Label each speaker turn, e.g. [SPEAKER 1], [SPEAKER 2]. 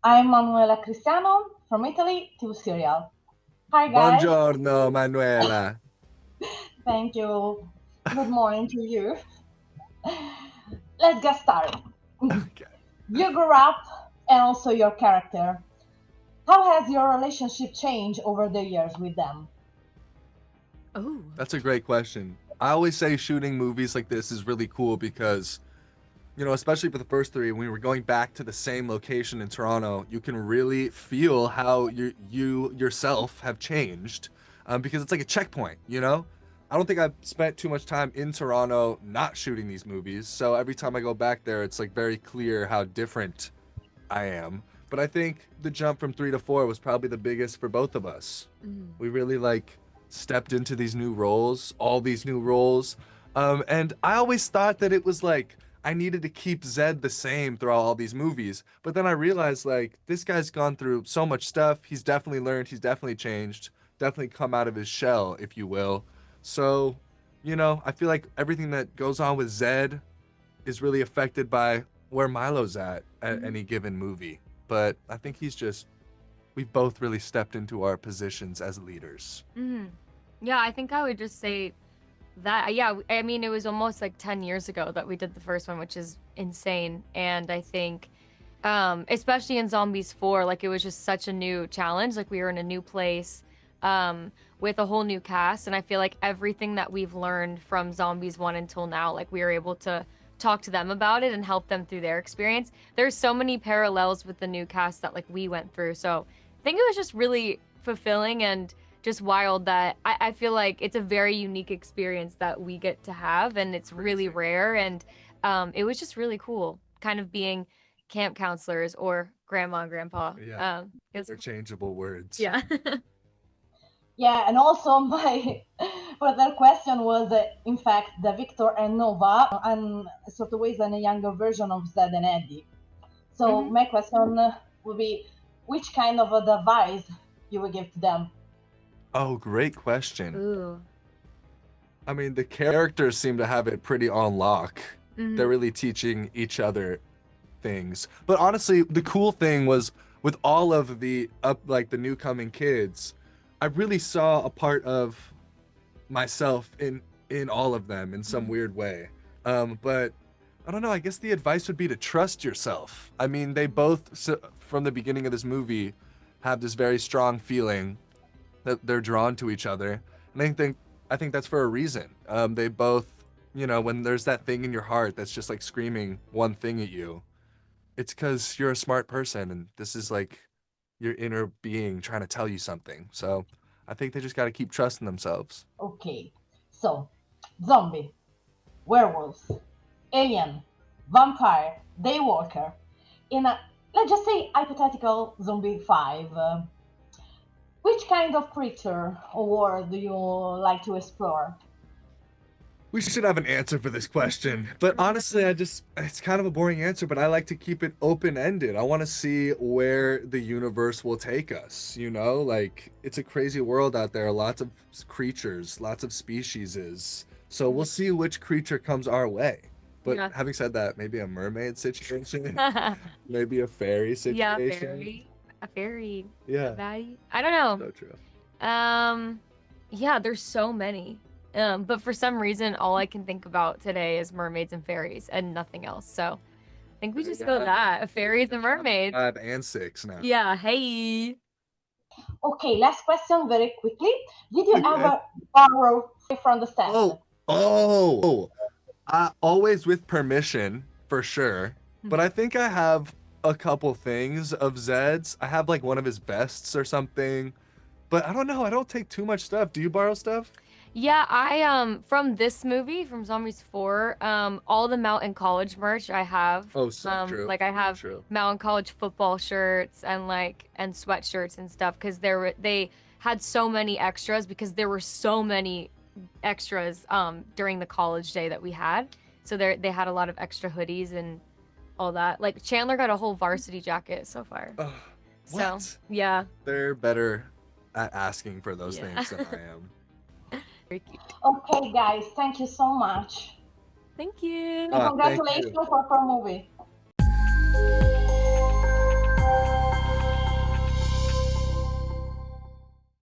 [SPEAKER 1] I'm Manuela Cristiano from Italy to Serial. Hi guys,
[SPEAKER 2] Buongiorno, Manuela.
[SPEAKER 1] thank you. Good morning to you. Let's get started.
[SPEAKER 2] Okay.
[SPEAKER 1] You grew up and also your character. How has your relationship changed over the years with them?
[SPEAKER 3] Oh.
[SPEAKER 2] That's a great question. I always say shooting movies like this is really cool because, especially for the first three, when we were going back to the same location in Toronto, you can really feel how you yourself have changed, because it's like a checkpoint, I don't think I've spent too much time in Toronto not shooting these movies, so every time I go back there, it's like very clear how different I am. But I think the jump from three to four was probably the biggest for both of us.
[SPEAKER 3] Mm.
[SPEAKER 2] We really like stepped into these new roles, all these new roles. And I always thought that it was like I needed to keep Zed the same throughout all these movies. But then I realized like this guy's gone through so much stuff. He's definitely learned, he's definitely changed, definitely come out of his shell, if you will. So, I feel like everything that goes on with Zed is really affected by where Milo's at
[SPEAKER 3] Mhm.
[SPEAKER 2] any given movie. But I think we've both really stepped into our positions as leaders.
[SPEAKER 3] Mhm. Yeah, I think I would just say that. Yeah, I mean, it was almost like 10 years ago that we did the first one, which is insane. And I think, especially in Zombies 4, like it was just such a new challenge. Like we were in a new place, with a whole new cast. And I feel like everything that we've learned from Zombies 1 until now, like we were able to talk to them about it and help them through their experience. There's so many parallels with the new cast that like we went through. So I think it was just really fulfilling and just wild that I feel like it's a very unique experience that we get to have, and it's really
[SPEAKER 2] Crazy.
[SPEAKER 3] rare. And it was just really cool, kind of being camp counselors or grandma and grandpa.
[SPEAKER 2] Yeah,
[SPEAKER 3] It's
[SPEAKER 2] interchangeable words.
[SPEAKER 3] yeah.
[SPEAKER 1] Yeah, and also my further question was, in fact, the Victor and Nova, and sort of ways, and a younger version of Zed and Eddie. So
[SPEAKER 3] Hmm.
[SPEAKER 1] my question would be, which kind of advice you would give to them?
[SPEAKER 2] Oh, great question.
[SPEAKER 3] Ooh.
[SPEAKER 2] I mean, the characters seem to have it pretty on lock. They're
[SPEAKER 3] Hmm.
[SPEAKER 2] really teaching each other things. But honestly, the cool thing was with all of the like the new coming kids, I really saw a part of myself in all of them in some
[SPEAKER 3] Hmm.
[SPEAKER 2] weird way. But I don't know. I guess the advice would be to trust yourself. I mean, they both from the beginning of this movie have this very strong feeling that they're drawn to each other, and I think that's for a reason. They both, when there's that thing in your heart that's just like screaming one thing at you, it's because you're a smart person, and this is like your inner being trying to tell you something. So I think they just got to keep trusting themselves.
[SPEAKER 1] Okay, so zombie, werewolves, alien, vampire, daywalker. In a, let's just say, hypothetical zombie 5, which kind of creature or world do you like to explore?
[SPEAKER 2] We should have an answer for this question. But honestly, it's kind of a boring answer, but I like to keep it open ended. I want to see where the universe will take us. Like it's a crazy world out there, lots of creatures, lots of species. So we'll see which creature comes our way. But
[SPEAKER 3] Yeah.
[SPEAKER 2] having said that, maybe a mermaid situation, maybe a fairy
[SPEAKER 3] Yeah,
[SPEAKER 2] situation.
[SPEAKER 3] a fairy, a
[SPEAKER 2] Yeah,
[SPEAKER 3] baddie. I don't know.
[SPEAKER 2] so true.
[SPEAKER 3] Um, yeah, there's so many. But for some reason, all I can think about today is mermaids and fairies and nothing else. So I think we
[SPEAKER 2] There
[SPEAKER 3] just
[SPEAKER 2] you
[SPEAKER 3] go
[SPEAKER 2] have it.
[SPEAKER 3] that fairies and mermaids.
[SPEAKER 2] 5 and 6 now.
[SPEAKER 3] Yeah. Hey.
[SPEAKER 1] Okay, last question very quickly. Did you
[SPEAKER 2] Okay.
[SPEAKER 1] ever borrow from the set?
[SPEAKER 2] Oh, oh, always with permission, for sure. But I think I have a couple things of Zed's. I have like one of his vests or something. But I don't know. I don't take too much stuff. Do you borrow stuff?
[SPEAKER 3] Yeah, I from this movie from Zombies 4, all the Mountain College merch I have.
[SPEAKER 2] Oh, so true.
[SPEAKER 3] Like I
[SPEAKER 2] So
[SPEAKER 3] have
[SPEAKER 2] true.
[SPEAKER 3] Mountain College football shirts and and sweatshirts and stuff because they had so many extras because there were so many extras during the college day that we had. So they had a lot of extra hoodies and all that. Like Chandler got a whole varsity jacket so far.
[SPEAKER 2] Ugh,
[SPEAKER 3] So,
[SPEAKER 2] what?
[SPEAKER 3] yeah.
[SPEAKER 2] They're better at asking for those
[SPEAKER 3] Yeah.
[SPEAKER 2] things than I am.
[SPEAKER 3] Very cute.
[SPEAKER 1] Okay, guys, thank you so much.
[SPEAKER 3] Thank you.
[SPEAKER 1] And
[SPEAKER 2] Thank you.
[SPEAKER 1] congratulations for the movie.